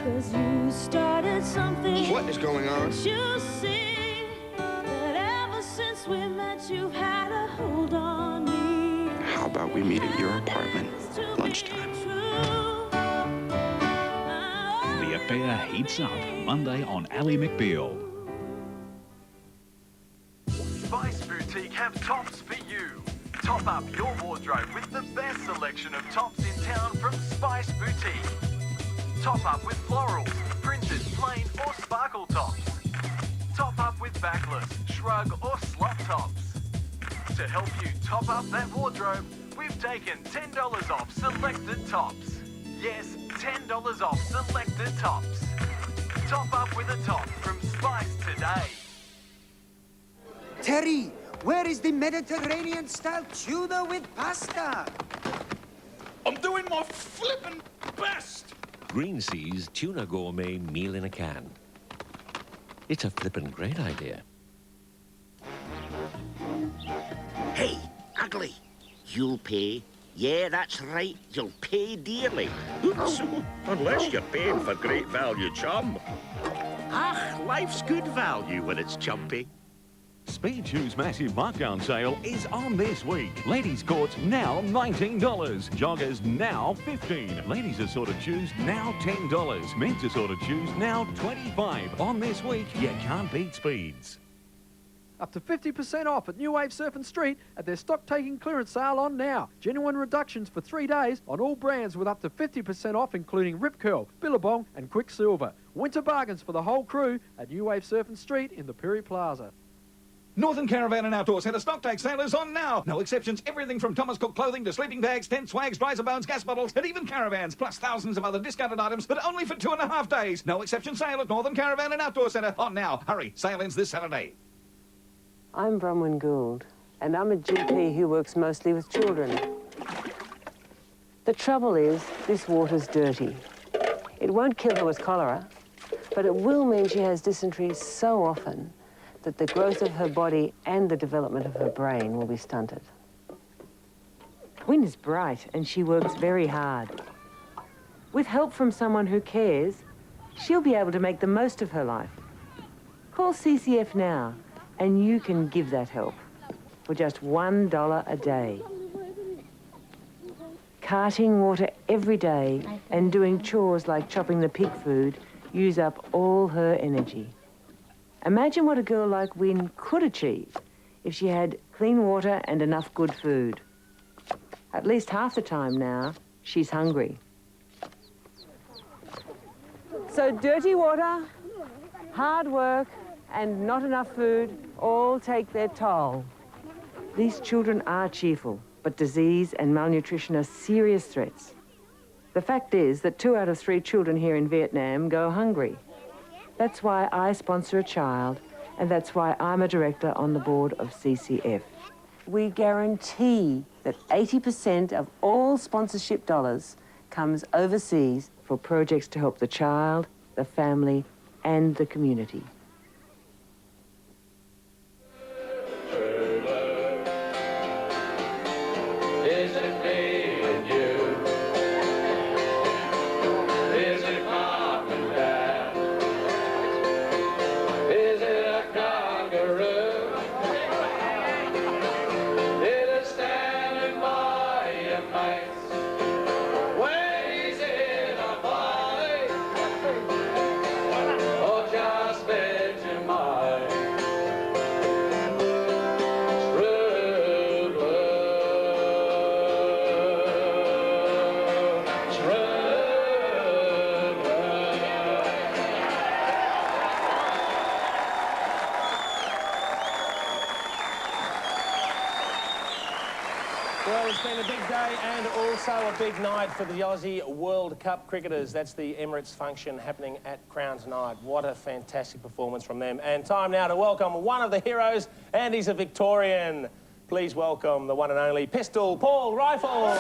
'cause you started something. What is going on? Can't you see that ever since we met, you've had a hold on me? How about we meet at your apartment, lunchtime? The affair heats up Monday on Ally McBeal. Spice Boutique have tops for you. Top up your wardrobe with the best selection of tops in town from Spice Boutique. Top up with florals, printed, plain or sparkle tops. Top up with backless, shrug or slop tops. To help you top up that wardrobe, we've taken $10 off selected tops. Yes, $10 off selected tops. Top up with a top from Spice today. Terry, where is the Mediterranean-style tuna with pasta? I'm doing my flippin' best! Green Sea's Tuna Gourmet Meal in a Can. It's a flippin' great idea. Hey, ugly, you'll pay. Yeah, that's right, you'll pay dearly. Oops. Unless you're paying for great value, chum. Ah, life's good value when it's chumpy. Speed Shoes massive markdown sale is on this week. Ladies' courts now $19. Joggers now $15. Ladies' assorted shoes now $10. Men's assorted shoes now $25. On this week, you can't beat Speeds. Up to 50% off at New Wave Surf and Street at their stock-taking clearance sale on now. Genuine reductions for 3 days on all brands with up to 50% off, including Rip Curl, Billabong and Quicksilver. Winter bargains for the whole crew at New Wave Surf and Street in the Piri Plaza. Northern Caravan and Outdoor Centre stock take sale is on now. No exceptions, everything from Thomas Cook clothing to sleeping bags, tents, swags, dries and bones, gas bottles, and even caravans, plus thousands of other discounted items, but only for 2.5 days. No exception sale at Northern Caravan and Outdoor Centre on now. Hurry, sale ends this Saturday. I'm Bronwyn Gould, and I'm a GP who works mostly with children. The trouble is, this water's dirty. It won't kill her with cholera, but it will mean she has dysentery so often that the growth of her body and the development of her brain will be stunted. Wyn is bright and she works very hard. With help from someone who cares, she'll be able to make the most of her life. Call CCF now and you can give that help for just $1 a day. Carting water every day and doing chores like chopping the pig food use up all her energy. Imagine what a girl like Wyn could achieve if she had clean water and enough good food. At least half the time now, she's hungry. So dirty water, hard work, and not enough food all take their toll. These children are cheerful, but disease and malnutrition are serious threats. The fact is that 2 out of 3 children here in Vietnam go hungry. That's why I sponsor a child, and that's why I'm a director on the board of CCF. We guarantee that 80% of all sponsorship dollars comes overseas for projects to help the child, the family, and the community. Well, it's been a big day and also a big night for the Aussie World Cup cricketers. That's the Emirates function happening at Crown tonight. What a fantastic performance from them. And time now to welcome one of the heroes, and he's a Victorian. Please welcome the one and only Pistol Paul Rifle.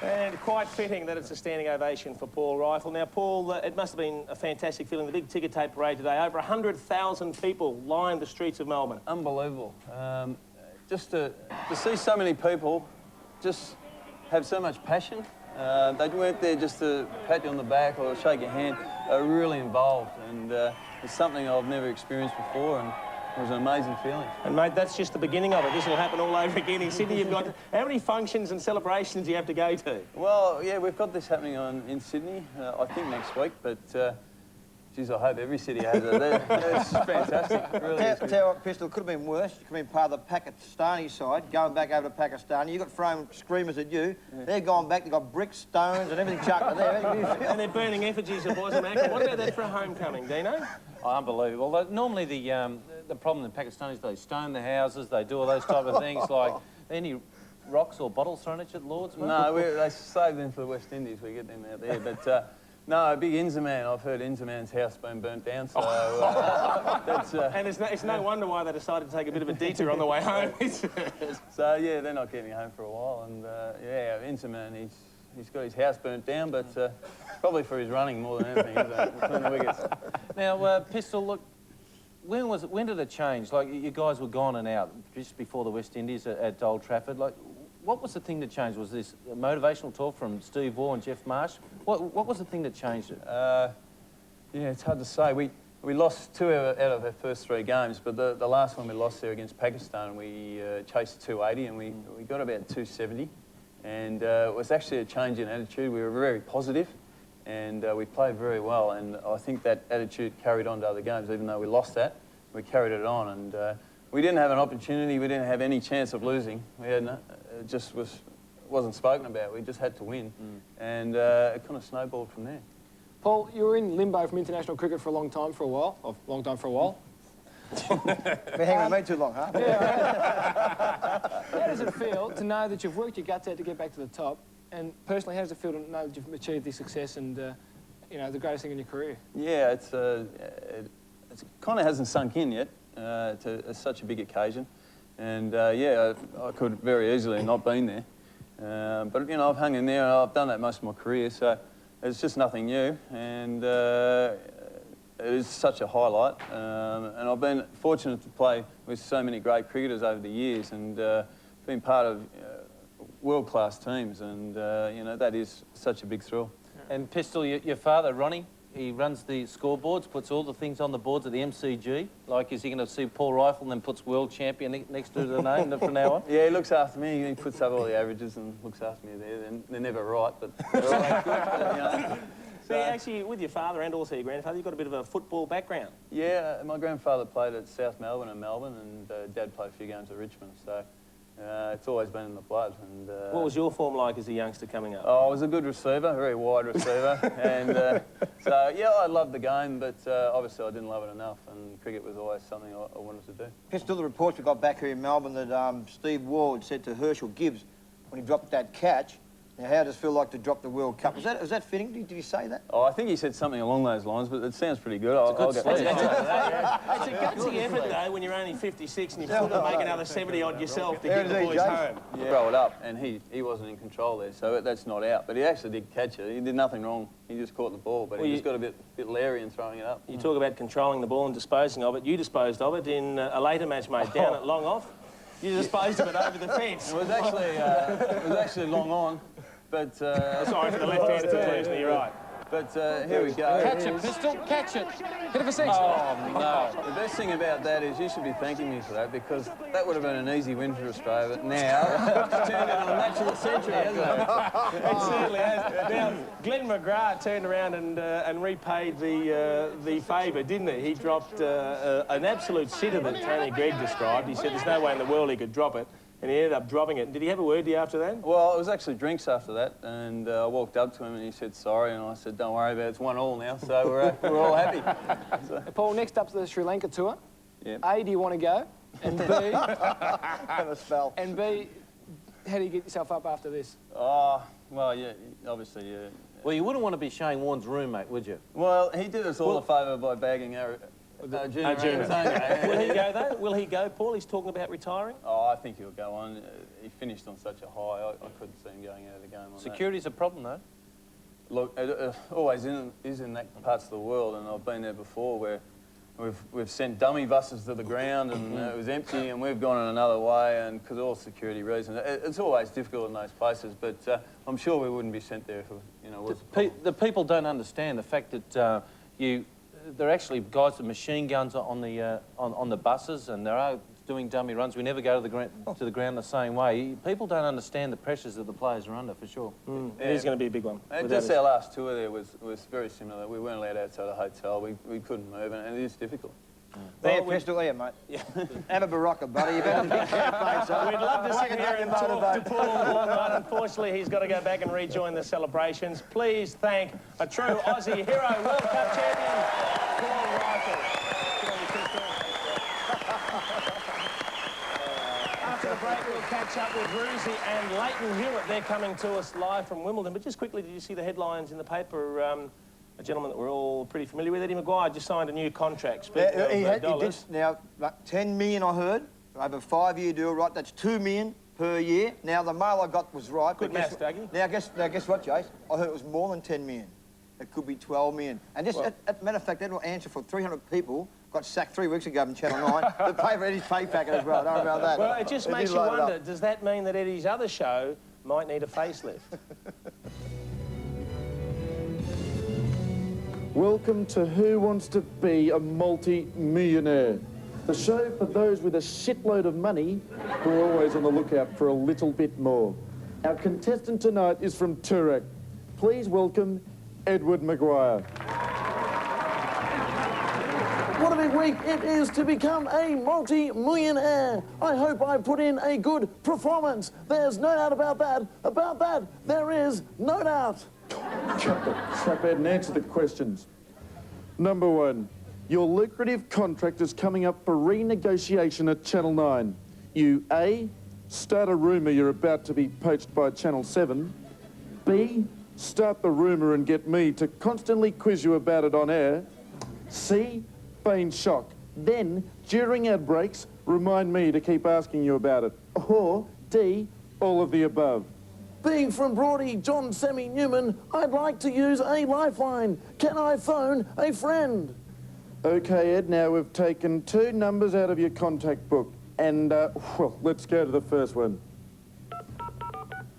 And quite fitting that it's a standing ovation for Paul Rifle. Now, Paul, it must have been a fantastic feeling, the big ticker tape parade today. Over 100,000 people lined the streets of Melbourne. Unbelievable. Just to see so many people just have so much passion. They weren't there just to pat you on the back or shake your hand. They were really involved, and it's something I've never experienced before, and it was an amazing feeling. And, mate, that's just the beginning of it. This will happen all over again in Sydney. You've got... How many functions and celebrations do you have to go to? Well, yeah, we've got this happening in Sydney, I think next week, but... Geez, I hope every city has it. It's fantastic. It really is. Tell you what, Pistol, it could have been worse. You could have been part of the Pakistani side, going back over to Pakistan. You got throwing screamers at you. Yeah. They're gone back. They've got bricks, stones, and everything chucked at there. And they're burning effigies of boys and Macca. What about that for a homecoming, Dino? Oh, unbelievable. Normally, the problem in Pakistan is they stone the houses. They do all those type of things. Like any rocks or bottles thrown at you at Lord's? No, they save them for the West Indies. We get them out there, but. No, a big Inzerman. I've heard Inzerman's house been burnt down, so that's... And it's no wonder why they decided to take a bit of a detour on the way home. So, yeah, they're not getting home for a while, and, yeah, Inzerman, he's got his house burnt down, but probably for his running more than anything, isn't it? Between the wickets. Now, Pistol, look, when did it change? Like, you guys were gone and out just before the West Indies at Old Trafford. Like, what was the thing that changed? Was this a motivational talk from Steve Waugh and Jeff Marsh? What was the thing that changed it? Yeah, it's hard to say. We lost 2 out of our first 3 games, but the last one we lost there against Pakistan, we chased 280 and we got about 270. And it was actually a change in attitude. We were very positive and we played very well. And I think that attitude carried on to other games. Even though we lost that, we carried it on. And we didn't have an opportunity. We didn't have any chance of losing. We had it just wasn't spoken about. We just had to win. And it kind of snowballed from there. Paul, you were in limbo from international cricket for a long time for a while. Been hanging with me too long, huh? Yeah. How does it feel to know that you've worked your guts out to get back to the top? And personally, how does it feel to know that you've achieved this success and, you know, the greatest thing in your career? Yeah, it kind of hasn't sunk in yet to such a big occasion. And, yeah, I could very easily have not been there. But, you know, I've hung in there and I've done that most of my career, so it's just nothing new. And it is such a highlight. And I've been fortunate to play with so many great cricketers over the years and been part of world-class teams. And, you know, that is such a big thrill. And Pistol, your father, Ronnie, he runs the scoreboards, puts all the things on the boards at the MCG. Like, is he going to see Paul Rifle and then puts world champion next to the name from now on? Yeah, he looks after me. He puts up all the averages and looks after me there. They're never right, but they're always good. But, you know, so actually, with your father and also your grandfather, you've got a bit of a football background. Yeah, my grandfather played at South Melbourne and Melbourne, and Dad played a few games at Richmond. So it's always been in the blood. And what was your form like as a youngster coming up? Oh, I was a good receiver, a very wide receiver, and so yeah, I loved the game, but obviously I didn't love it enough, and cricket was always something I wanted to do. Pistol, the reports we got back here in Melbourne that Steve Waugh had said to Herschel Gibbs when he dropped that catch, now, how does it feel like to drop the World Cup? Was that fitting? Did he say that? Oh, I think he said something along those lines, but it sounds pretty good. It's a gutsy effort, though, when you're only 56 and you've still got to make another 70-odd yourself to get the boys home. Yeah. Throw it up, and he wasn't in control there, so that's not out. But he actually did catch it. He did nothing wrong. He just caught the ball, but he just got a bit leery in throwing it up. You talk about controlling the ball and disposing of it. You disposed of it in a later match, mate, down at Long Off. You disposed of it over the fence. It was actually long on. But sorry for the left-handed conclusion, you're right. But here we go. Catch it, Pistol, catch it. Bit of a six. Oh, no. The best thing about that is you should be thanking me for that, because that would have been an easy win for Australia. But now it's turned into a match of the century, hasn't it? It certainly has. Now, Glenn McGrath turned around and repaid the favour, didn't he? He dropped an absolute sitter that Tony Gregg described. He said there's no way in the world he could drop it. And he ended up dropping it. Did he have a word to you after that? Well, it was actually drinks after that, and I walked up to him and he said sorry, and I said, don't worry about it, it's 1-1 now, so we're all happy. So. Paul, next up to the Sri Lanka tour. Yeah. A, do you want to go? And B... Have a spell. And B, how do you get yourself up after this? Oh, well, yeah, obviously, yeah. Well, you wouldn't want to be Shane Warne's roommate, would you? Well, he did us all a favour by bagging Junior. Will he go, though? Will he go, Paul? He's talking about retiring. Oh, I think he'll go on. He finished on such a high, I couldn't see him going out of the game on Security's a problem, though. Look, it always is in that parts of the world, and I've been there before where we've sent dummy buses to the ground and it was empty, and we've gone in another way, and because of all security reasons, it's always difficult in those places. But I'm sure we wouldn't be sent there if was a problem. The people don't understand the fact that there are actually guys with machine guns on the buses, and there are doing dummy runs. We never go to the ground the same way. People don't understand the pressures that the players are under, for sure. It is going to be a big one. Just our last tour there was very similar. We weren't allowed outside the hotel. We couldn't move, and it is difficult. There, pistol here, mate. Yeah. Have a Barocca, buddy. You better pick champagne, son. We'd love to sit here and talk to Paul all night. Unfortunately, he's got to go back and rejoin the celebrations. Please thank a true Aussie hero, World Cup champion, Paul Reichel. After the break, we'll catch up with Roosie and Leighton Hewitt. They're coming to us live from Wimbledon. But just quickly, did you see the headlines in the paper? A gentleman that we're all pretty familiar with, Eddie Maguire, just signed a new contract. He did. Now, like 10 million, I heard, over a 5-year deal, right? That's 2 million per year. Now, the mail I got was right. Good maths, Dougie. Now, guess what, Jace? I heard it was more than 10 million. It could be 12 million. And just, matter of fact, that will answer for 300 people. Got sacked 3 weeks ago in Channel 9. The paper, Eddie's pay packet as well. Don't worry about that. Well, it just makes you wonder, does that mean that Eddie's other show might need a facelift? Welcome to Who Wants to Be a Multi-Millionaire? The show for those with a shitload of money who are always on the lookout for a little bit more. Our contestant tonight is from Toorak. Please welcome Edward Maguire. What a big week it is to become a multi-millionaire. I hope I put in a good performance. There's no doubt about that. About that, there is no doubt. Shut the crap out and answer the questions. Number 1, your lucrative contract is coming up for renegotiation at Channel 9. You A, start a rumour you're about to be poached by Channel 7. B, start the rumour and get me to constantly quiz you about it on air. C, feign shock. Then, during ad breaks, remind me to keep asking you about it. Or D, all of the above. Being from Broady, John Sammy Newman, I'd like to use a lifeline. Can I phone a friend? Okay, Ed, now we've taken 2 numbers out of your contact book. And, well, let's go to the first one.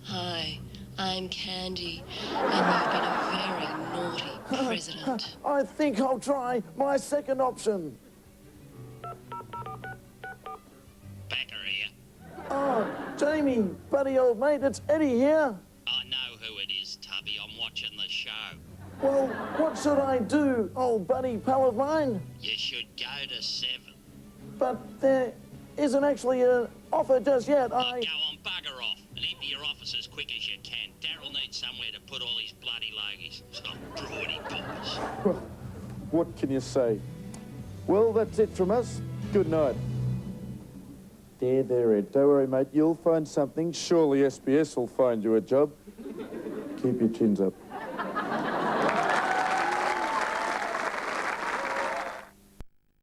Hi, I'm Candy, and you've been a very naughty president. I think I'll try my second option. Oh, Jamie, buddy old mate, it's Eddie here. I know who it is, Tubby. I'm watching the show. Well, what should I do, old buddy pal of mine? You should go to 7. But there isn't actually an offer just yet. Go on, bugger off and empty your office as quick as you can. Daryl needs somewhere to put all his bloody logies. Stop broady boppers. Well, what can you say? Well, that's it from us. Good night. There, Ed. Don't worry, mate. You'll find something. Surely SBS will find you a job. Keep your chins up.